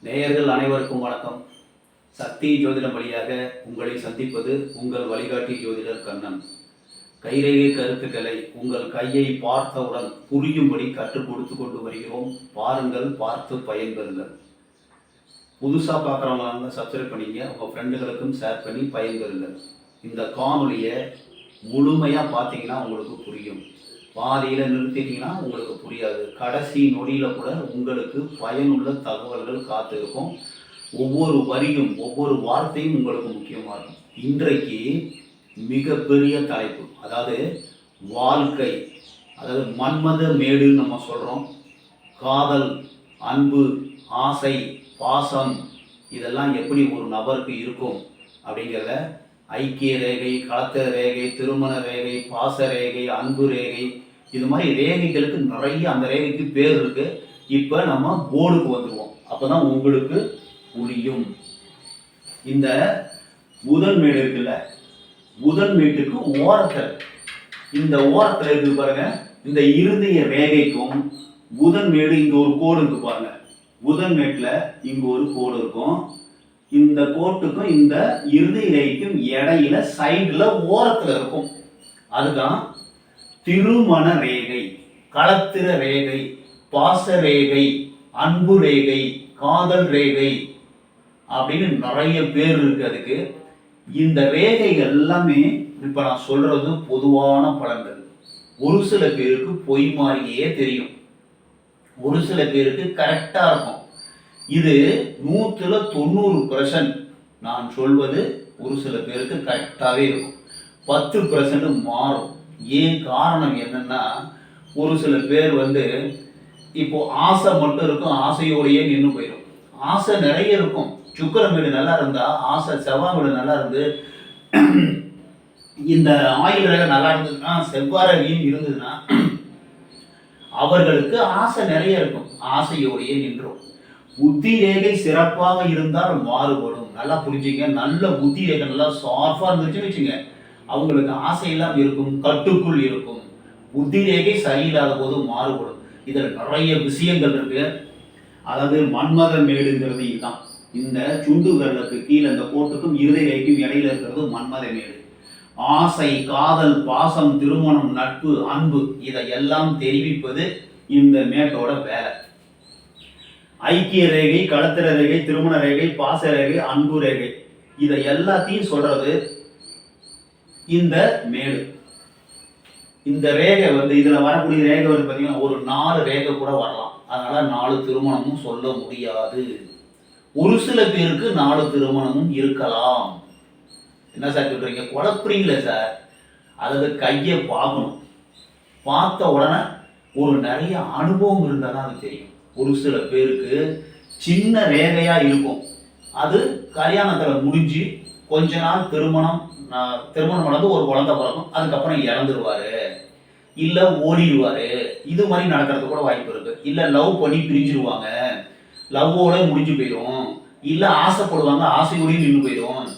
நேயர்கள் அனைவருக்கும் வணக்கம். சக்தி ஜோதிடம் வழியாக உங்களை சந்திப்பது உங்கள் வழிகாட்டி ஜோதிடர் கண்ணன். கைரேகை கருத்துக்களை உங்கள் கையை பார்த்தவுடன் புரியும்படி கற்றுக் கொடுத்து கொண்டு வருகிறோம். பாருங்கள், பார்த்து பயன்பெறுங்கள். புதுசாக பார்க்குறவங்க சப்ஸ்கிரைப் பண்ணிங்க, உங்கள் ஃப்ரெண்டுகளுக்கும் ஷேர் பண்ணி பயன்பெறுங்கள். இந்த காணொலியை முழுமையாக பார்த்தீங்கன்னா உங்களுக்கு புரியும். பாதியில் நிறுத்திட்டீங்கன்னா உங்களுக்கு புரியாது. கடைசி நொடியில் கூட உங்களுக்கு பயனுள்ள தகவல்கள் காத்திருக்கும். ஒவ்வொரு வரியும் ஒவ்வொரு வார்த்தையும் உங்களுக்கு முக்கியமாக இருக்கும். இன்றைக்கு மிகப்பெரிய தலைப்பு, அதாவது வாழ்க்கை, அதாவது மன்மத மேடுன்னு நம்ம சொல்கிறோம். காதல், அன்பு, ஆசை, பாசம் இதெல்லாம் எப்படி ஒரு நபருக்கு இருக்கும் அப்படிங்கிறத ஐக்கிய ரேகை, கலத்திர ரேகை, திருமண ரேகை, பாச ரேகை, அன்பு ரேகை, இது மாதிரி ரேகைகளுக்கு நிறைய அந்த ரேகைக்கு பேர் இருக்கு. இப்போ நம்ம போர்டுக்கு வந்துடுவோம், அப்போதான் உங்களுக்கு புரியும். இந்த புதன் மேடு இருக்குல்ல, புதன் மேட்டுக்கு ஓரத்தில், இந்த ஓரத்தில் இருக்கு பாருங்க, இந்த இருதய ரேகைக்கும் புதன் மேடு இங்க ஒரு கோடு இருக்கு பாருங்க. புதன் மேட்டுல இங்க ஒரு கோடு இருக்கும். இந்த கோட்டுக்கும் இந்த இருதய ரேகைக்கும் இடையில சைடுல ஓரத்துல இருக்கும். அதுதான் திருமண ரேகை, களத்திர ரேகை, பாச ரேகை, அன்பு ரேகை, காதல் ரேகை அப்படின்னு நிறைய பேர் இருக்கு அதுக்கு. இந்த ரேகைகள் எல்லாமே இப்ப நான் சொல்றது பொதுவான பலன்கள். ஒரு சில பேருக்கு பொய் மாதிரியே தெரியும், ஒரு சில பேருக்கு கரெக்டா இருக்கும். இது 100% நான் சொல்வது ஒரு சில பேருக்கு கரெக்டாகவே இருக்கும். 10% மாறும். ஏன் காரணம் என்னன்னா, ஒரு சில பேர் இப்போ ஆசை மட்டும் இருக்கும், ஆசையோடையே நின்று போயிடும். ஆசை நிறைய இருக்கும். சுக்கிரன் வீடு நல்லா இருந்தா ஆசை, செவ்வாய் வீடு நல்லா இருந்து, இந்த ஆயுள் ரேகை நல்லா இருந்ததுன்னா, செவ்வாய் ரேகையும் இருந்ததுன்னா அவர்களுக்கு ஆசை நிறைய இருக்கும், ஆசையோடையே நின்றும். புத்தி ரேகை சிறப்பாக இருந்தால் மாறுபடும். நல்லா புரிஞ்சுங்க. நல்ல புத்தி ரேகை நல்லா சார்பா இருந்துச்சுன்னு வச்சுங்க, அவங்களுக்கு ஆசையெல்லாம் இருக்கும், கட்டுக்குள் இருக்கும். புத்தி ரேகை சரியில்லாத போது மாறுபடும். இதுல நிறைய விஷயங்கள் இருக்கு. அதாவது மன்மத மேடுங்கிறது இதுதான். இந்த சுண்டு விரலுக்கு கீழே இந்த கோட்டுக்கும் இருதய ரேகைக்கும் இடையில இருக்கிறது மன்மத மேடு. ஆசை, காதல், பாசம், திருமணம், நட்பு, அன்பு இதையெல்லாம் தெரிவிப்பது இந்த மேட்டோட வேலை. ஐக்கிய ரேகை, களத்திர ரேகை, திருமண ரேகை, பாச ரேகை, அன்பு ரேகை இதை எல்லாத்தையும் சொல்றது இந்த மேடு. இந்த ரேகை இதுல வரக்கூடிய ரேகை பார்த்தீங்கன்னா ஒரு 4 ரேகை கூட வரலாம். அதனால 4 திருமணமும் சொல்ல முடியாது. ஒரு சில பேருக்கு 4 திருமணமும் இருக்கலாம். என்ன சார் சொல்றீங்க, குழப்பறீங்களே சார்? அதாவது கையை பார்க்கணும், பார்த்த உடனே ஒரு நிறைய அனுபவம் இருந்தால் தான் அது தெரியும். ஒரு சில பேருக்கு சின்ன ரேகையா இருக்கும், அது கல்யாணத்துல முடிஞ்சு கொஞ்ச நாள் திருமணம் நடந்து ஒரு குழந்தை பிறக்கும், அதுக்கப்புறம் இறந்துருவாரு, இல்ல ஓடிடுவாரு. இது மாதிரி நடக்கிறது கூட வாய்ப்பு இருக்கு. இல்ல லவ் பண்ணி பிரிஞ்சிருவாங்க, லவ்வோட முடிஞ்சு போயிடும். இல்ல ஆசைப்படுவாங்க, ஆசையோடய நின்று போயிடும்.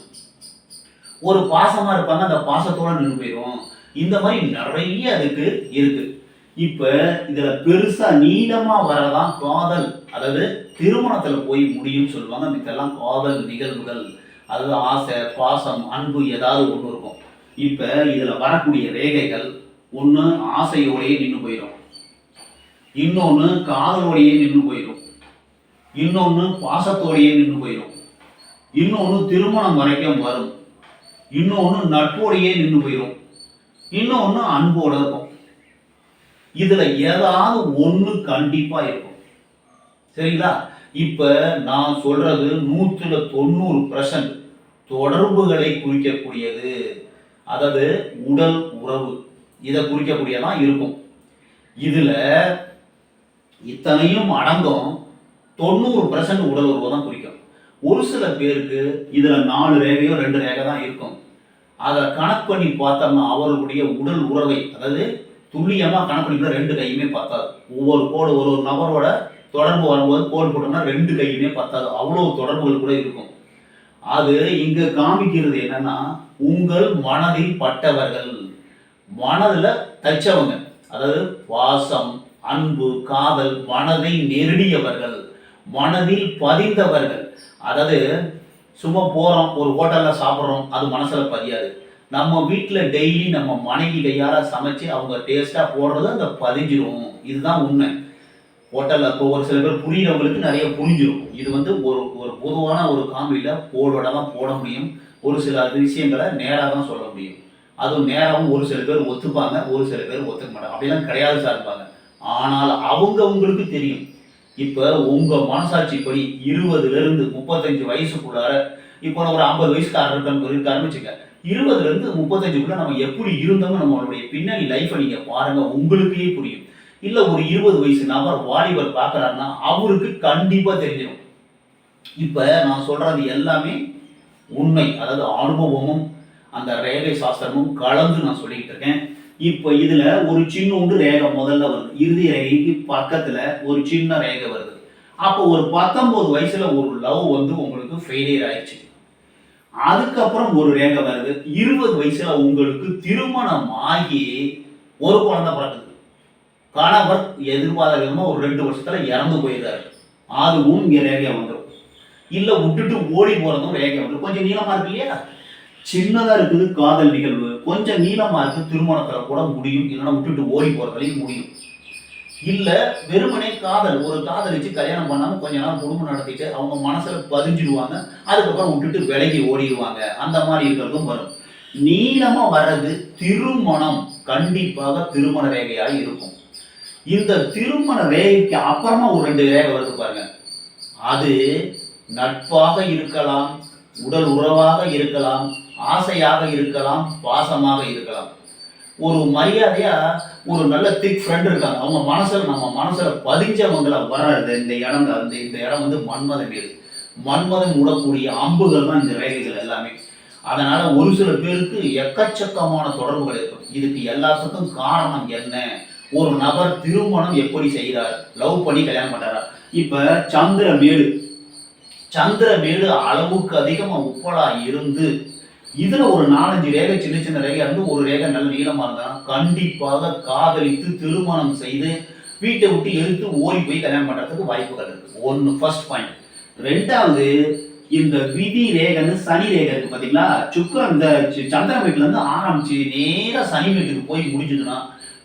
ஒரு பாசமா இருப்பாங்க, அந்த பாசத்தோட நின்று போயிடும். இந்த மாதிரி நிறைய அதுக்கு இருக்கு. இப்ப இதுல பெருசா நீளமா வரதான் காதல், அதாவது திருமணத்துல போய் முடியும் சொல்லுவாங்க. மித்தெல்லாம் காதல் நிகழ்வுகள், அதாவது ஆசை, பாசம், அன்பு ஏதாவது ஒண்ணு இருக்கும். இப்ப இதுல வரக்கூடிய ரேகைகள் ஒண்ணு ஆசையோடையே நின்று போயிடும், இன்னொன்னு காதலோடையே நின்று போயிடும், இன்னொன்னு பாசத்தோடையே நின்று போயிடும், இன்னொன்னு திருமணம் வரைக்கும் வரும், இன்னொன்னு நட்போடையே நின்று போயிடும், இன்னொன்னு அன்போட இருக்கும். இதுல ஏதாவது ஒண்ணு கண்டிப்பா இருக்கும். சரிங்களா? இப்ப நான் சொல்றது 190% தொடர்புகளை குறிக்கக்கூடியது. அதாவது உடல் உறவு இதை குறிக்கக்கூடியதான் இருக்கும். இதுல இத்தனையும் அடங்கும் 90% உடல் உறவு தான் குறிக்கும். ஒரு சில பேருக்கு இதுல 4 ரேகையோ 2 ரேகை தான் இருக்கும். அதை கணக்கு பண்ணி பார்த்தோம்னா அவர்களுடைய உடல் உறவை, அதாவது துல்லியமா கணக்கு பண்ணிக்கலாம், 2 கையுமே பத்தாது. ஒவ்வொரு கோடு ஒரு நபரோட தொடர்பு வரும்போது கோடு போட்டோம்னா 2 கையுமே பத்தாது. அவ்வளவு தொடர்புகள் கூட இருக்கும். அது இங்க காமிக்கிறது என்னன்னா, உங்கள் மனதில் பட்டவர்கள், மனதுல தைச்சவங்க, அதாவது பாசம், அன்பு, காதல், மனதை நெருடியவர்கள், மனதில் பதிந்தவர்கள். அதாவது சும்மா போறோம், ஒரு ஹோட்டல்ல சாப்பிட்றோம், அது மனசுல பதியாது. நம்ம வீட்டுல டெய்லி நம்ம மனைவி கையால சமைச்சு அவங்க டேஸ்டா போடுறது அங்க பதிஞ்சிரும். இதுதான் உண்மை. ஹோட்டல்ல இப்போ ஒரு சில பேர் புரியுறவங்களுக்கு நிறைய புரிஞ்சிடும். இது வந்து ஒரு ஒரு பொதுவான ஒரு காமெடியில கோடோட தான் போட முடியும். ஒரு சில விஷயங்களை நேரா தான் சொல்ல முடியும். அதுவும் நேராவும் ஒரு சில பேர் ஒத்துப்பாங்க, ஒரு சில பேர் ஒத்துக்க மாட்டாங்க. அப்படிலாம் கிடையாது சார்பாங்க. ஆனால் அவங்க உங்களுக்கு தெரியும். இப்ப உங்க மனசாட்சிப்படி 20ல இருந்து 35 வயசுக்குள்ளார, இப்போ ஒரு 50 வயசுக்காரர் இருக்காருன்னு வச்சுக்க. 20ல இருந்து 35க்குள்ள நம்ம எப்படி இருந்தோம்னு நம்மளுடைய பின்னணி லைஃப்பை நீங்க பாருங்க, உங்களுக்கே புரியும். இல்ல ஒரு 20 வயசு நபர் வாலிபர் பார்க்கறாருன்னா அவருக்கு கண்டிப்பா தெரிஞ்சிடும். இப்ப நான் சொல்றது எல்லாமே உண்மை. அதாவது அனுபவமும் அந்த ரேகை சாஸ்திரமும் கலந்து நான் சொல்லிக்கிட்டு இருக்கேன். இப்ப இதுல ஒரு சின்னூண்டு ரேகை முதல்ல வருது. இறுதி ரேகைக்கு பக்கத்துல ஒரு சின்ன ரேகை வருது. அப்போ ஒரு 19 வயசுல ஒரு லவ் வந்து உங்களுக்கு ஃபெயிலியர் ஆயிடுச்சு. அதுக்கப்புறம் ஒரு ரேகை வருது. 20 வயசுல உங்களுக்கு திருமணம் ஆகி ஒரு குழந்தை பிறக்குது. கணவர் எதிர்பாராத விதமா ஒரு 2 வருஷத்துல இறந்து போயிடுறாரு. அதுவும் இங்க ரேகை வந்துடும். இல்ல விட்டுட்டு ஓடி போறதும் ரேகை வந்துடும். கொஞ்சம் நீளமா இருக்கு இல்லையா? சின்னதா இருக்குது காதல் நிகழ்வு, கொஞ்சம் நீளமா இருக்கு திருமணத்துல கூட முடியும், இல்லைன்னா விட்டுட்டு ஓடி போறதுலையும் முடியும். இல்ல வெறுமனே காதல், ஒரு காதலிச்சு கல்யாணம் பண்ணாம கொஞ்ச நாள் குடும்பம் நடத்திட்டு அவங்க மனசுல பதிஞ்சிடுவாங்க, அதுக்கப்புறம் விட்டுட்டு விலகி ஓடிடுவாங்க. அந்த மாதிரி இருக்கிறதும் வரும். நீளமா வர்றது திருமணம், கண்டிப்பாக திருமண ரேகையா இருக்கும். இந்த திருமண ரேகைக்கு அப்புறமா ஒரு 2 ரேகை வருது பாருங்க. அது நட்பாக இருக்கலாம், உடல் உறவாக இருக்கலாம், ஆசையாக இருக்கலாம், பாசமாக இருக்கலாம். ஒரு மரியாதையா ஒரு நல்ல திக் ஃப்ரெண்ட் இருக்காங்க, அவங்க மனசுல நம்ம மனசுல பதிஞ்சவங்களை வர்றது இந்த இடம் தான். இந்த இடம் வந்து மன்மதன் வீடு. மன்மதன் விடக்கூடிய அம்புகள் தான் இந்த ரேகைகள் எல்லாமே. அதனால ஒரு சில பேருக்கு எக்கச்சக்கமான தொடர்புகள் இருக்கும். இதுக்கு எல்லாத்துக்கும் காரணம் என்ன? ஒரு நபர் திருமணம் எப்படி செய்கிறார், லவ் பண்ணி கல்யாணம் பண்றாரா? இப்ப சந்திரமேடு, சந்திரமேடு அளவுக்கு அதிகமா உப்பலா இருந்து இதுல ஒரு 4-5 ரேகை சின்ன சின்ன ரேகை இருந்து ஒரு ரேகை நல்ல நீளமா இருந்தா கண்டிப்பாக காதலித்து திருமணம் செய்து வீட்டை விட்டு எடுத்து ஓடி போய் கல்யாணம் பண்றதுக்கு வாய்ப்புகள் இருக்கு. ஒன்னு ஃபர்ஸ்ட் பாயிண்ட். ரெண்டாவது, இந்த விதி ரேகைன்னு சனி ரேகை இருக்கு பாத்தீங்களா? சுக்கிரன் இந்த சந்திரமேட்டுல இருந்து ஆரம்பிச்சு நேரா சனி மேட்டுக்கு போய் முடிஞ்சதுன்னா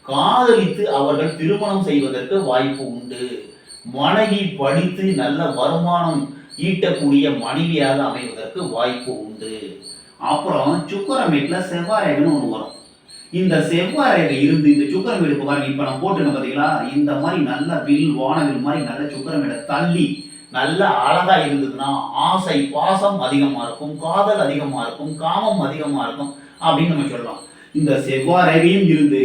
காதலித்து அவர்கள் திருமணம் செய்வதற்கு வாய்ப்பு உண்டு. மனைவி படித்து நல்ல வருமானம் ஈட்டக்கூடிய மனைவியாக அமைவதற்கு வாய்ப்பு உண்டு. அப்புறம் சுக்கரமேட்ல செவ்வாய் ரேகைன்னு ஒன்று வரும். இந்த செவ்வாய் ரேகை இருந்து இந்த சுக்கரமேடு பாருங்க, இப்ப நான் போட்டுருக்கேன் பாத்தீங்களா? இந்த மாதிரி நல்ல வில் வானவில் மாதிரி நல்ல சுக்கரமேடை தள்ளி நல்ல அழகா இருந்ததுன்னா ஆசை பாசம் அதிகமா இருக்கும், காதல் அதிகமா இருக்கும், காமம் அதிகமா இருக்கும் அப்படின்னு நம்ம சொல்லலாம். இந்த செவ்வாய் ரேகையும் இருந்து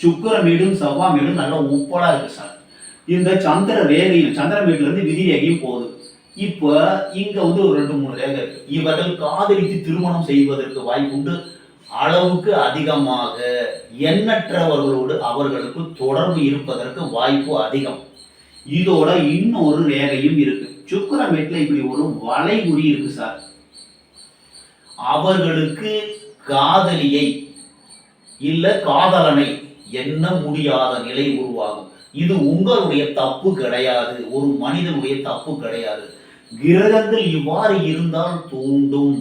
சுக்கரமேடும் செவ்வாய் மேடும் நல்ல உப்பலா இருக்கு சார். இந்த சந்திர ரேகையும் சந்திரமேட்டுல இருந்து விதி ரேகையும் போகுது. இப்ப இங்க வந்து ஒரு 2-3 ரேகை இருக்கு. இவர்கள் காதலித்து திருமணம் செய்வதற்கு வாய்ப்பு உண்டு. அளவுக்கு அதிகமாக எண்ணற்றவர்களோடு அவர்களுக்கு தொடர்பு இருப்பதற்கு வாய்ப்பு அதிகம். இதோட இன்னொரு ரேகையும் இருக்கு. சுக்கிரமேட்ல இப்படி ஒரு வளைகுறி இருக்கு சார். அவர்களுக்கு காதலியை இல்ல காதலனை எண்ண முடியாத நிலை உருவாகும். இது உங்களுடைய தப்பு கிடையாது, ஒரு மனிதனுடைய தப்பு கிடையாது. கிரகங்கள் இவ்வாறு இருந்தால் தூண்டும்.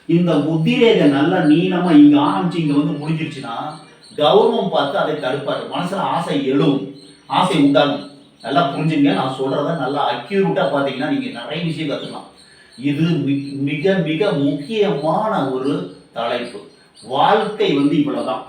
இந்த புத்திரேகை நல்ல நீளமா இங்க ஆரம்பிச்சு இங்க வந்து முடிஞ்சிருச்சுன்னா கௌரவம் பார்த்து அதை தடுப்பாரு. மனசுல ஆசை எழும், ஆசை உண்டாகும். நல்லா புரிஞ்சுங்க, நான் சொல்றத நல்லா அக்யூரேட்டா பாத்தீங்கன்னா நீங்க நிறைய விஷயம் கத்துக்கலாம். இது மிக மிக முக்கியமான ஒரு தலைப்பு. வாழ்க்கை வந்து இவ்வளவுதான்.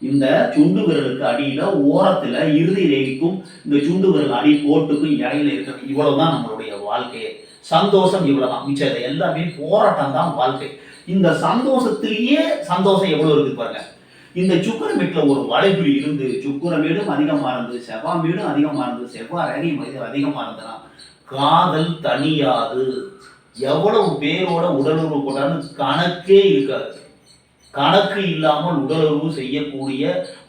இந்த சுண்டு விரலுக்கு அடியில ஓரத்துல இறுதி ரேகைக்கும் இந்த சுண்டு விரல் அடி கோட்டுக்கும் இடையில இருக்கிறது இவ்வளவுதான் நம்மளுடைய வாழ்க்கையே. சந்தோஷம் இவ்வளவுதான், மிச்சம் எல்லாமே போராட்டம் தான் வாழ்க்கை. இந்த சந்தோஷத்திலேயே சந்தோஷம் எவ்வளவு இருக்கு பாருங்க. இந்த சுக்கிரமேட்டுல ஒரு வளைகுறி இருந்து சுக்கிரமேடும் அதிகமா இருந்து செவ்வாய் மேடும் அதிகமா இருந்து செவ்வாய் ரேகையும் அதிகமா இருந்ததுன்னா காதல் தனியாது. எவ்வளவு பேரோட உடலுறவு கொண்டான்னு கணக்கே இருக்காது. கணக்கு இல்லாமல் உடலுறவு செய்யக்கூடிய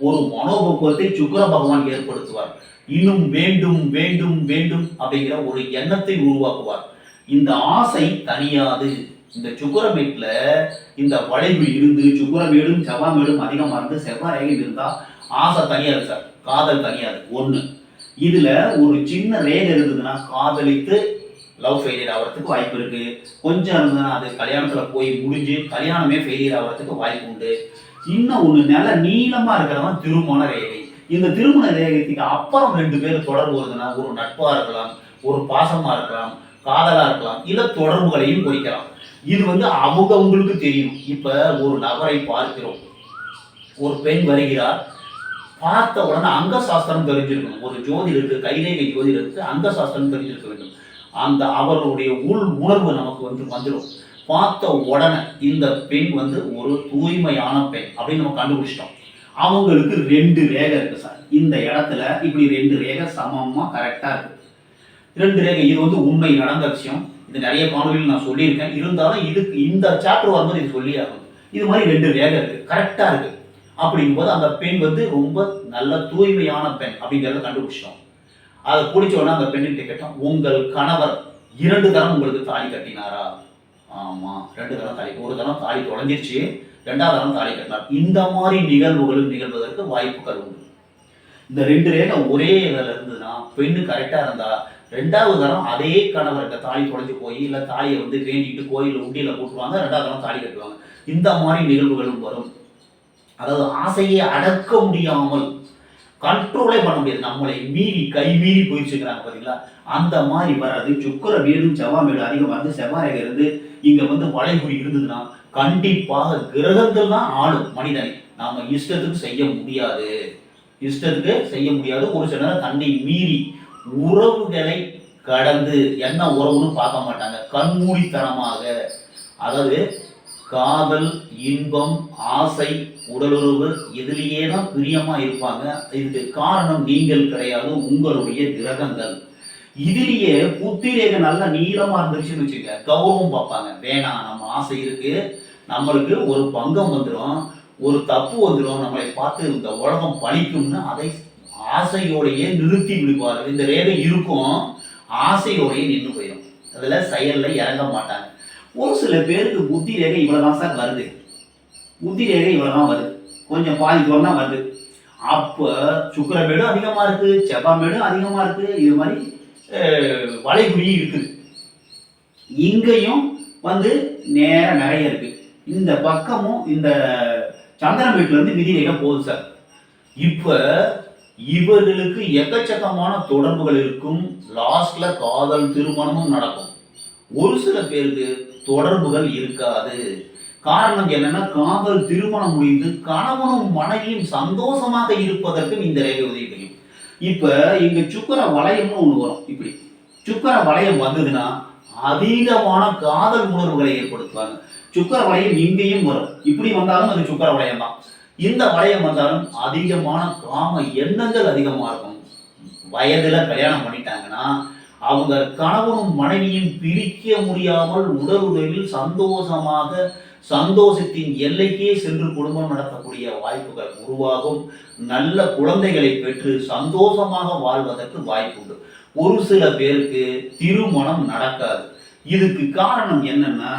ஒரு மனோபக்குவத்தை சுக்கிர பகவான் ஏற்படுத்துவார். இன்னும் வேண்டும் வேண்டும் வேண்டும் அப்படிங்கிற ஒரு எண்ணத்தை உருவாக்குவார். இந்த ஆசை தனியாது. இந்த சுக்கிரமேட்ல இந்த வளைவு இருந்து சுக்கிரமேடும் செவ்வாய் மேடும் அதிகமா இருந்து செவ்வாய் ரேகை இருந்தா ஆசை தனியாது சார், காதல் தனியாது. ஒண்ணு. இதுல ஒரு சின்ன ரேகை இருந்ததுன்னா காதலித்து லவ் ஃபெயிலியர் ஆகிறதுக்கு வாய்ப்பு இருக்கு. கொஞ்சம் இருந்ததுன்னா அது கல்யாணத்துல போய் முடிஞ்சு கல்யாணமே ஃபெயிலியர் ஆகிறதுக்கு வாய்ப்பு உண்டு. இன்னும் ஒண்ணு நல்ல நீளமா இருக்கிறவன் திருமண ரேகை. இந்த திருமண ரேகைக்கு அப்புறம் 2 பேர் தொடர்பு வருதுன்னா ஒரு நட்பா இருக்கலாம், ஒரு பாசமா இருக்கலாம், காதலா இருக்கலாம், இல்ல தொடர்புகளையும் குறிக்கலாம். இது அவங்களுக்கு தெரியும். இப்ப ஒரு நபரை பார்க்கிறோம், ஒரு பெண் வருகிறார், பார்த்த உடனே அங்க சாஸ்திரம் தெரிஞ்சிருக்கணும். ஒரு ஜோதிடருக்கு, கைரேகை ஜோதிடருக்கு அங்க சாஸ்திரம் தெரிஞ்சிருக்க வேண்டும். அந்த அவர்களுடைய உள் உணர்வு நமக்கு வந்துடும். பார்த்த உடனே இந்த பெண் ஒரு தூய்மையான பெண் அப்படின்னு நம்ம கண்டுபிடிச்சிட்டோம். அவங்களுக்கு 2 ரேகை இருக்கு சார். இந்த இடத்துல இப்படி 2 ரேகை சமமா கரெக்டா இருக்கு. 2 ரேகை. இது உண்மை நடந்த விஷயம். இது நிறைய காணொலியில் நான் சொல்லியிருக்கேன். இருந்தாலும் இதுக்கு இந்த சாப்டர் வரும்போது இது சொல்லி ஆகும். இது மாதிரி 2 ரேகை இருக்கு, கரெக்டா இருக்கு. அப்படிங்கும்போது அந்த பெண் ரொம்ப நல்ல தூய்மையான பெண் அப்படிங்கிறத கண்டுபிடிச்சிட்டோம். அதை பிடிச்ச உடனே அந்த பெண்ணிட்ட கேட்டோம், உங்கள் கணவர் 2 தரம் உங்களுக்கு தாலி கட்டினாரா? ஆமா, 2 தரம் தாலி. ஒரு தரம் தாலி தொலைஞ்சிருச்சு, 2வது தரம் தாலி கட்டினார். இந்த மாதிரி நிகழ்வுகள் நிகழ்வதற்கு வாய்ப்புகள் உண்டு. இந்த 2 ரேகை ஒரே இதில் இருந்ததுன்னா பெண்ணு கரெக்டா இருந்தா 2வது தரம் அதே கணவர்கிட்ட தாலி தொலைஞ்சு போய் இல்ல தாலியை வேண்டிட்டு கோயில உண்டியில போட்டுருவாங்க, 2வது தரம் தாலி கட்டுவாங்க. இந்த மாதிரி நிகழ்வுகளும் வரும். அதாவது ஆசையை அடக்க முடியாமல் கண்ட்ரோலே பண்ண முடியாது, நம்மளை மீறி கை மீறி போயிடுச்சுக்கிறாங்க பார்த்தீங்களா, அந்த மாதிரி வராது. சுக்கிர வீடும் செவ்வாய் வீடு அதிகமாக இருந்து செவ்வாய் இருந்து இங்க வளைகுறி இருந்ததுன்னா கண்டிப்பாக கிரகங்கள் தான் ஆளும் மனிதனை. நாம இஷ்டத்துக்கு செய்ய முடியாது, ஒரு சில நேரம் தன்னை மீறி உறவுகளை கடந்து என்ன உறவுன்னு பார்க்க மாட்டாங்க, கண்மூடித்தனமாக. அதாவது காதல், இன்பம், ஆசை, உடலுறவு இதுலேயே தான் பிரியமா இருப்பாங்க. இதுக்கு காரணம் நீங்கள் கிடையாது, உங்களுடைய கிரகங்கள். இதுலயே புத்திரேகை நல்லா நீளமா இருந்துச்சுன்னு வச்சுக்க, கௌரவம் பார்ப்பாங்க. வேணாம், நம்ம ஆசை இருக்கு, நம்மளுக்கு ஒரு பங்கம் வந்துடும், ஒரு தப்பு வந்துடும், நம்மளை பார்த்து இந்த உலகம் பழிக்கும்னு அதை ஆசையோடையே நிறுத்தி விடுவார்கள். இந்த ரேகை இருக்கும், ஆசையோடையே நின்று போயிடும். அதுல செயல்ல இறங்க மாட்டாங்க. ஒரு சில பேருக்கு புத்தி ரேகை இவ்வளவுதான் சார் வருது, புத்தி ரேகை இவ்வளவுதான் வருது, கொஞ்சம் பாதி தூரம் தான் வருது. அப்ப சுக்கிர மேடும் அதிகமா இருக்கு, செவ்வாய் மேடும் அதிகமா இருக்கு, இது மாதிரி வளைகுறியும் இருக்குது. இங்கேயும் நேர நிறைய இருக்கு. இந்த பக்கமும் இந்த சந்திரன் வீட்டுல இருந்து விதி ரேகை போகுது சார். இப்ப இவர்களுக்கு எக்கச்சக்கமான தொடர்புகள் இருக்கும். லாஸ்ட்ல காதல், திருமணமும் நடக்கும். ஒரு சில பேருக்கு தொடர்புகள் இருக்காது. காரணம் என்னன்னா, காதல் திருமணம் முடிந்து கணவனும் மனைவியும் சந்தோஷமாக இருப்பதற்கு இந்த ரேகை உதவி செய்யும். இப்ப இங்க சுக்கிர வளையம்னு ஒண்ணு வரும். இப்படி சுக்கிர வளையம் வந்ததுன்னா அதிகமான காதல் உணர்வுகளை ஏற்படுத்துவாங்க. சுக்கிர வளையம் இங்கேயும் வரும். இப்படி வந்தாலும் அது சுக்கிர வளையம் தான். இந்த வளையம் வந்தாலும் அதிகமான காம எண்ணங்கள் அதிகமா இருக்கும். வயதுல கல்யாணம் பண்ணிட்டாங்கன்னா அவங்க கணவனும் மனைவியும் பிரிக்க முடியாமல் உடலுறவில் சந்தோஷத்தின் எல்லைக்கே சென்று குடும்பம் நடத்தக்கூடிய வாய்ப்புகள் உருவாகும். நல்ல குழந்தைகளை பெற்று சந்தோஷமாக வாழ்வதற்கு வாய்ப்பு உண்டு. ஒரு சில பேருக்கு திருமணம் நடக்காது. இதுக்கு காரணம் என்னன்னா,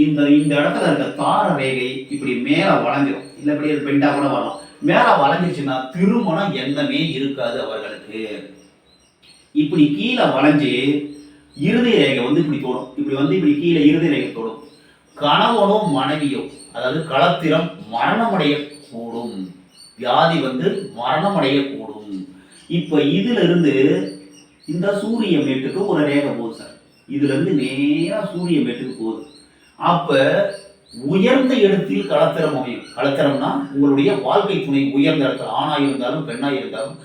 இந்த இடத்துல இருக்க தார ரேகை இப்படி மேல வளைஞ்சிடும், இல்ல இப்படி பெண்டா கூட வரலாம். மேல வளைஞ்சிச்சுன்னா திருமணம் எண்ணமே இருக்காது அவர்களுக்கு. இப்படி கீழே வளைஞ்சு இறுதி ரேகை இப்படி தோடும். இப்படி கீழே இறுதி ரேகை தோடும். கணவனோ மனைவியோ, அதாவது களத்திரம் மரணமடைய கூடும், வியாதி மரணமடைய கூடும். இப்ப இதுல இருந்து இந்த சூரிய மேட்டுக்கு ஒரு ரேகை போகுது சார். இதுல இருந்து நேரா சூரிய மேட்டுக்கு போகுது. அப்ப உயர்ந்த இடத்தில் களத்திரம் அமையும். களத்திரம்னா உங்களுடைய வாழ்க்கை துணை உயர்ந்த இடத்துல, ஆணாய் இருந்தாலும் பெண்ணாய் இருந்தாலும்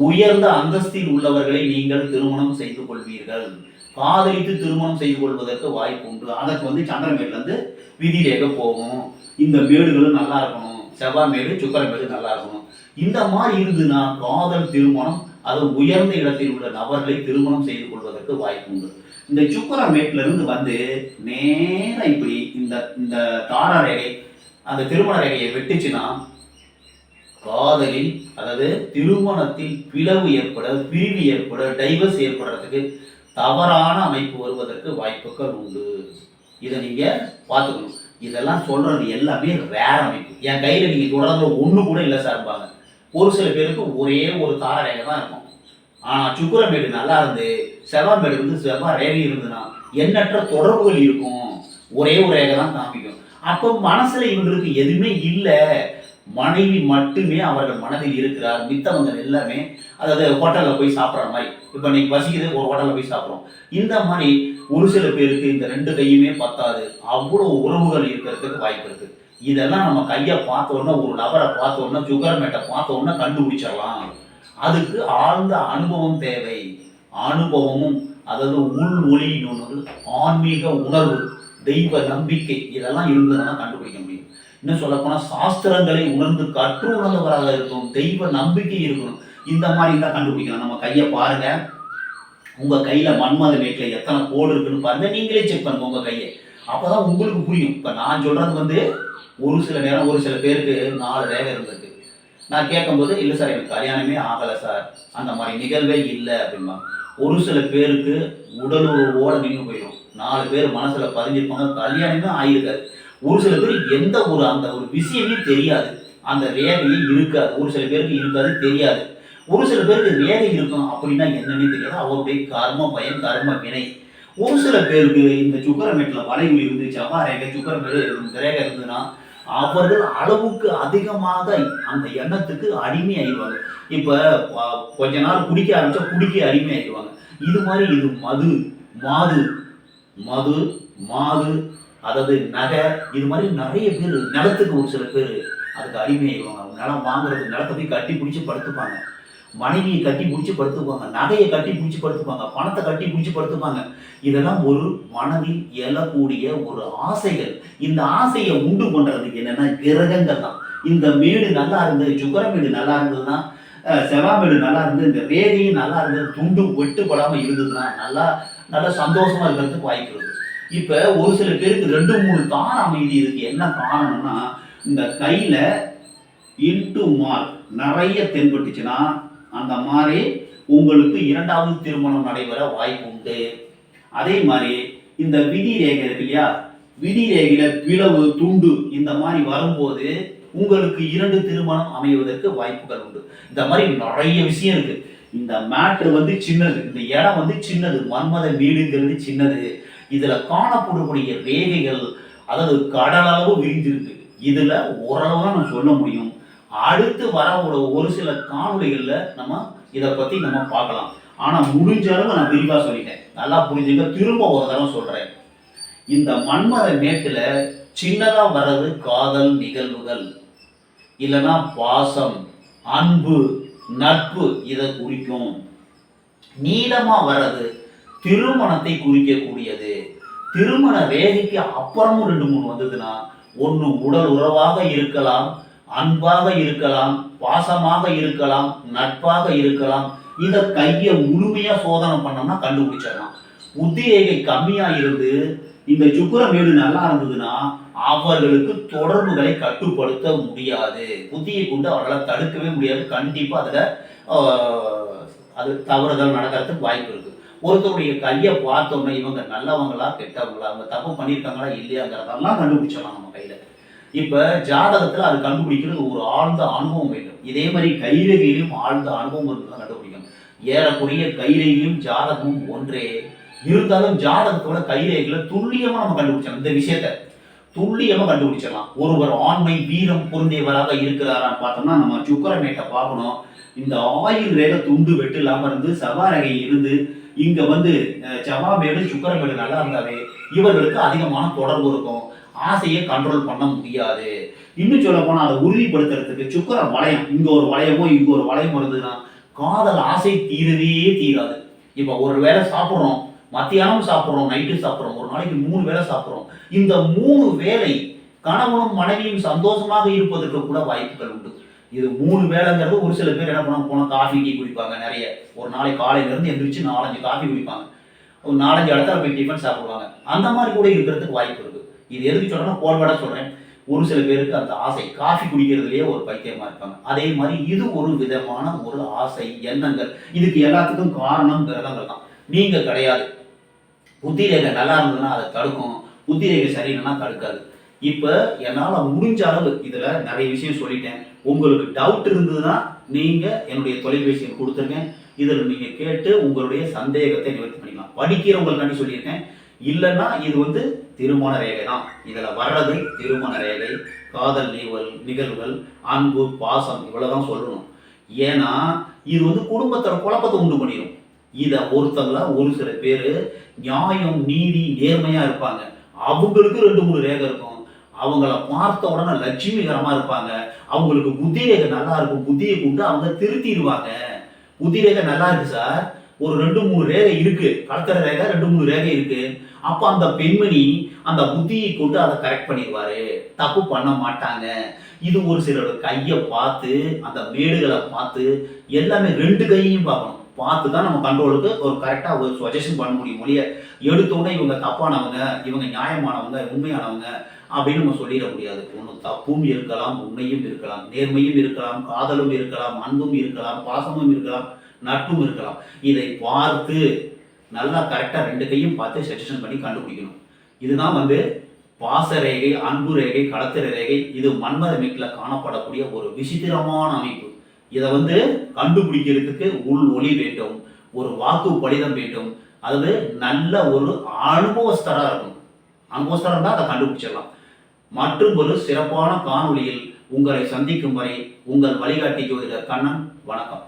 உயர்ந்த அந்தஸ்தில் உள்ளவர்களை நீங்கள் திருமணம் செய்து கொள்வீர்கள். காதலித்து திருமணம் செய்து கொள்வதற்கு வாய்ப்பு உண்டு. அதற்கு சந்திரமேட்ல இருந்து விதி ரேகை போகும். இந்த மேடுகளும் நல்லா இருக்கணும், செவ்வாய் மேடு, சுக்கிர மேடு நல்லா இருக்கணும். இந்த மாதிரி இருந்துன்னா காதல், திருமணம், அது உயர்ந்த இடத்தில் உள்ள நபர்களை திருமணம் செய்து கொள்வதற்கு வாய்ப்பு உண்டு. இந்த சுக்கிர மேட்ல இருந்து நேர இப்படி இந்த தார ரேகை அந்த திருமண ரேகையை வெட்டுச்சுன்னா காதலில், அதாவது திருமணத்தில் பிளவு ஏற்பட, பிரிவு ஏற்பட, டைவர்ஸ் ஏற்படுறதுக்கு தவறான அமைப்பு வருவதற்கு வாய்ப்புகள் உண்டு. இதை நீங்க பார்த்துக்கணும். இதெல்லாம் சொல்றது எல்லாமே வேற அமைப்பு. என் கையில நீங்க தொடர்ந்து ஒண்ணு கூட இல்லை சார்பாங்க. ஒரு சில பேருக்கு ஒரே ஒரு தார ரேகை தான் இருக்கும். ஆனா சுக்கிர மேடு நல்லா இருந்து செவ்வாய் மேடு செவ்வாய் ரேகை இருந்ததுன்னா எண்ணற்ற தொடர்புகள் இருக்கும். ஒரே ஒரு ரேகை தான் காமிக்கும். அப்போ மனசுல இவங்களுக்கு எதுவுமே இல்லை. மனைவி மட்டுமே அவர்கள் மனதில் இருக்கிறார். மித்தவங்க எல்லாமே அதாவது ஹோட்டல்ல போய் சாப்பிட்ற மாதிரி. இப்போ நீங்க பசிக்குது ஒரு ஹோட்டல்ல போய் சாப்பிட்றோம். இந்த மாதிரி ஒரு சில பேருக்கு இந்த 2 கையுமே பத்தாது. அவ்வளோ உறவுகள் இருக்கிறதுக்கு வாய்ப்பு இருக்கு. இதெல்லாம் நம்ம கையை பார்த்தோன்னா ஒரு நபரை பார்த்தோன்னா சுகர்மேட்டை பார்த்தோன்னா கண்டுபிடிச்சிடலாம். அதுக்கு ஆழ்ந்த அனுபவம் தேவை. அனுபவமும் அதாவது உள் ஒளின்னு ஒன்று, ஆன்மீக உணர்வு, தெய்வ நம்பிக்கை இதெல்லாம் இருந்ததுன்னா கண்டுபிடிக்க முடியும். இன்னும் சொல்லப்போனால் சாஸ்திரங்களை உணர்ந்து கற்று உணர்ந்தவராக இருக்கணும். தெய்வ நம்பிக்கை இருக்கணும். இந்த மாதிரி தான் கண்டுபிடிக்கலாம். நம்ம கையை பாருங்க. உங்க கையில மன்மத மேட்டில் எத்தனை கோடு இருக்குன்னு பாருங்க. நீங்களே செக் பண்ணுங்க உங்க கையை. அப்பதான் உங்களுக்கு புரியும். இப்ப நான் சொல்றது ஒரு சில நேரம் ஒரு சில பேருக்கு 4 ரேகை இருந்திருக்கு. நான் கேட்கும்போது இல்லை சார் எனக்கு கல்யாணமே ஆகலை சார், அந்த மாதிரி நிகழ்வே இல்லை அப்படின்பா. ஒரு சில பேருக்கு உடலுறவோட நின்று போயிடும். 4 பேர் மனசுல பதிஞ்சிருப்பாங்க, கல்யாணமே ஆயிருக்காது. ஒரு சில பேர் எந்த ஒரு அந்த ஒரு விஷயமே தெரியாது, அந்த ரேகையே இருக்காது. ஒரு சில பேருக்கு இருக்காது, தெரியாது. ஒரு சில பேருக்கு ரேகை இருக்கும் அப்படின்னா என்னன்னே தெரியாது. அவருடைய கர்ம பயன், கர்ம வினை. ஒரு சில பேருக்கு இந்த சுக்கரமேட்டுல வளைவு இருந்து செவ்வாய் ரேகை சுக்கரமேடு இந்த ரேகை இருந்ததுன்னா அவர்கள் அளவுக்கு அதிகமாக அந்த எண்ணத்துக்கு அடிமை ஆயிடுவாங்க. இப்ப கொஞ்ச நாள் குடிக்க ஆரம்பிச்சா குடிக்க அடிமை ஆயிடுவாங்க. இது மாதிரி இது மது மாது மது மாது அதாவது நகை இது மாதிரி நிறைய பேர் நிலத்துக்கு ஒரு சில பேர் அதுக்கு அடிமை ஆயிடுவாங்க. அவங்க நிலம் வாங்குறதுக்கு நிலத்தை போய் கட்டி பிடிச்சி படுத்துப்பாங்க, மனைவியை கட்டி பிடிச்சி படுத்துப்பாங்க, நகையை கட்டி பிடிச்சி படுத்துப்பாங்க, பணத்தை கட்டி பிடிச்சி படுத்துப்பாங்க. இதெல்லாம் ஒரு மனதில் எழக்கூடிய ஒரு ஆசைகள். இந்த ஆசையை உண்டு பண்றதுக்கு என்னன்னா கிரகங்கள் தான். இந்த மேடு நல்லா இருந்தது, சுக்கரமேடு நல்லா இருந்ததுன்னா, செவ்வாமேடு நல்லா இருந்தது, இந்த ரேகையும் நல்லா இருந்தது, துண்டு வெட்டுப்படாம இருந்ததுன்னா நல்லா நல்லா சந்தோஷமா இருக்கிறதுக்கு வாய்ப்பு இருக்கு. இப்ப ஒரு சில பேருக்கு 2-3 தான அமைதி இருக்கு. என்ன காரணம்னா இந்த கையில இன்டு மார்க் நிறைய தென்பட்டுச்சுன்னா அந்த மாதிரி உங்களுக்கு 2வது திருமணம் நடைபெற வாய்ப்பு உண்டு. அதே மாதிரி இந்த விதி ரேகை இருக்கு இல்லையா, விதி ரேகையில பிளவு துண்டு இந்த மாதிரி வரும்போது உங்களுக்கு 2 திருமணம் அமைவதற்கு வாய்ப்புகள் உண்டு. இந்த மாதிரி நிறைய விஷயம் இருக்கு. இந்த மேட்ரு சின்னது, இந்த இடம் சின்னது, மன்மத வீடுங்கிறது சின்னது. இதுல காணப்படக்கூடிய ரேகைகள் அதாவது கடல் அளவு விரிஞ்சிருக்கு. இதுல ஓரளவு தான் நான் சொல்ல முடியும். அடுத்து வர ஒரு சில காணொளிகள்ல நம்ம இதை பத்தி நம்ம பார்க்கலாம். ஆனா முடிஞ்ச அளவு நான் விரிவா சொல்லிட்டேன், நல்லா புரிஞ்சுங்க. திரும்ப ஒரு தடவை சொல்றேன். இந்த மன்மத மேட்டுல சின்னதா வர்றது காதல் நிகழ்வுகள், இல்லைன்னா பாசம், அன்பு, நட்பு இதை குறிக்கும். நீளமா வர்றது திருமணத்தை குறிக்கக்கூடியது. திருமண ரேகைக்கு அப்புறமும் 2-3 வந்ததுன்னா ஒன்று உடல் உறவாக இருக்கலாம், அன்பாக இருக்கலாம், பாசமாக இருக்கலாம், நட்பாக இருக்கலாம். இதை கையை முழுமையா சோதனை பண்ணோம்னா கண்டுபிடிச்சிடலாம். புத்தி ரேகை கம்மியா இருந்து இந்த சுக்கிரமேடு நல்லா இருந்ததுன்னா அவர்களுக்கு தொடர்புகளை கட்டுப்படுத்த முடியாது. புத்தியை கொண்டு அவர்களால் தடுக்கவே முடியாது. கண்டிப்பா அதுல அது தவறுதல் நடக்கிறதுக்கு வாய்ப்பு இருக்கு. ஒருத்தருடைய கையை பார்த்தோம்னா இவங்க நல்லவங்களா கெட்டவங்களா, அவங்க தப்பு பண்ணியிருக்காங்களா இல்லையாங்கிறதெல்லாம் கண்டுபிடிச்சிடலாம் நம்ம கையில. இப்ப ஜாதகத்துல அது கண்டுபிடிக்கிறது ஒரு ஆழ்ந்த அனுபவம் வேண்டும். இதே மாதிரி கைரேகையிலும் ஆழ்ந்த அனுபவம் இருக்குதான் கண்டுபிடிக்கணும். ஏறக்குறைய கைரேகையும் ஜாதகமும் ஒன்றே இருந்தாலும் ஜாதகத்தோட கைரேகையில துல்லியமா நம்ம கண்டுபிடிச்சோம். இந்த விஷயத்த துல்லியமா கண்டுபிடிச்சிடலாம். ஒருவர் ஆண்மை வீரம் பொருந்தியவராக இருக்கிறாரான்னு பார்த்தோம்னா நம்ம சுக்கிரமேட்டை பார்க்கணும். இந்த ஆயுள் ரேகை துண்டு வெட்டு இல்லாம இருந்து செவ்வாய் ரேகை இருந்து இங்க செவ்வாமேடு சுக்கிரமேடு நல்லா இருந்தாவே இவர்களுக்கு அதிகமான தொடர்பு இருக்கும். ஆசையை கண்ட்ரோல் பண்ண முடியாது. இன்னும் சொல்ல போனா அதை உறுதிப்படுத்துறதுக்கு சுக்கிர வளையம், இங்க ஒரு வளையமோ இங்க ஒரு வளையம் வருதுன்னா காதல் ஆசை தீரவே தீராது. இப்ப ஒரு வேளை சாப்பிட்றோம், மத்தியானம் சாப்பிட்றோம், நைட்டு சாப்பிட்றோம், ஒரு நாளைக்கு 3 வேளை சாப்பிட்றோம். இந்த 3 வேளை கணவனும் மனைவியும் சந்தோஷமாக இருப்பதற்கு கூட வாய்ப்புகள் உண்டு. இது 3 வேளைங்கிறது ஒரு சில பேர் என்ன பண்ணுவாங்க, போனால் காஃபி டீ குடிப்பாங்க. நிறைய ஒரு நாளைக்கு காலையில இருந்து எந்திரிச்சு 4-5 காஃபி குடிப்பாங்க. ஒரு 4-5 இடத்துல போய் டிஃபன் சாப்பிடுவாங்க. அந்த மாதிரி கூட இருக்கிறதுக்கு வாய்ப்பு இருக்கு. இது எதுக்கு சொல்றேன்னா போல்வாடா சொல்றேன். ஒரு சில பேருக்கு அந்த ஆசை காஃபி குடிக்கிறதுலயே ஒரு பைத்தியமா இருப்பாங்க. அதே மாதிரி இது ஒரு விதமான ஒரு ஆசை எண்ணங்கள். இதுக்கு எல்லாத்துக்கும் காரணம் கிரகங்கள் தான், நீங்க கிடையாது. புத்தி ரேகை நல்லா இருந்ததுன்னா அதை தடுக்கும், புத்தி ரேகை சரியில்லைன்னா தடுக்காது. இப்ப என்னால முடிஞ்ச அளவு இதுல நிறைய விஷயம் சொல்லிட்டேன். உங்களுக்கு டவுட் இருந்ததுன்னா நீங்க என்னுடைய தொலைபேசி கொடுத்துருங்க. இதில் நீங்க கேட்டு உங்களுடைய சந்தேகத்தை நிவர்த்தி பண்ணிக்கலாம். படிக்கிறவங்களுக்காண்டி சொல்லியிருக்கேன். இல்லைன்னா இது வந்து திருமண ரேகை தான். இதுல வர்றது திருமண ரேகை, காதல் நிகழ்வுகள், அன்பு, பாசம் இவ்வளவுதான் சொல்லணும். ஏன்னா இது வந்து குடும்பத்தோட குழப்பத்தை உண்டு பண்ணிடும். இத ஒரு சில பேரு நியாயம், நீதி, நேர்மையா இருப்பாங்க. அவங்களுக்கு 2, 3 ரேகை இருக்கும். அவங்கள பார்த்த உடனே லட்சுமிகரமா இருப்பாங்க. அவங்களுக்கு புத்தி ரேகை நல்லா இருக்கும். புத்தியை கொண்டு அவங்க திருத்திடுவாங்க. புத்தி ரேகை நல்லா இருக்கு சார். ஒரு 2, 3 ரேகை இருக்கு. கடத்தர ரேகை 2, 3 ரேகை இருக்கு. அப்ப அந்த பெண்மணி அந்த புத்தியை கொண்டு அதை கரெக்ட் பண்ணிடுவாரு. தப்பு பண்ண மாட்டாங்க. இது ஒரு சிலரோட கையை பார்த்து, அந்த மேடுகளை பார்த்து, எல்லாமே 2 கையையும் பார்க்கணும். பார்த்து தான் நம்ம கண்ட்ரோலுக்கு ஒரு கரெக்டாக ஒரு சஜஷன் பண்ண முடியும். மொழிய எடுத்தோடனே இவங்க தப்பானவங்க, இவங்க நியாயமானவங்க, உண்மையானவங்க அப்படின்னு நம்ம சொல்லிட முடியாது. ஒன்று தப்பும் இருக்கலாம், உண்மையும் இருக்கலாம், நேர்மையும் இருக்கலாம், காதலும் இருக்கலாம், அன்பும் இருக்கலாம், பாசமும் இருக்கலாம், நட்பும் இருக்கலாம். இதை பார்த்து நல்லா கரெக்டாக 2 கையும் பார்த்து சஜஷன் பண்ணி கண்டுபிடிக்கணும். இதுதான் வந்து பாச ரேகை, அன்பு ரேகை, களத்திர ரேகை. இது மன்மத மேட்டில் காணப்படக்கூடிய ஒரு விசித்திரமான அமைப்பு. இதை வந்து கண்டுபிடிக்கிறதுக்கு உள் ஒளி வேண்டும், ஒரு வாக்கு படிதம் வேண்டும், அது நல்ல ஒரு அனுபவஸ்தரா இருக்கும். அனுபவஸ்தரம் தான் அதை கண்டுபிடிச்சிடலாம். மற்றும் ஒரு சிறப்பான காணொளியில் உங்களை சந்திக்கும் வரை உங்கள் வழிகாட்டி ஜோதிடர் கண்ணன். வணக்கம்.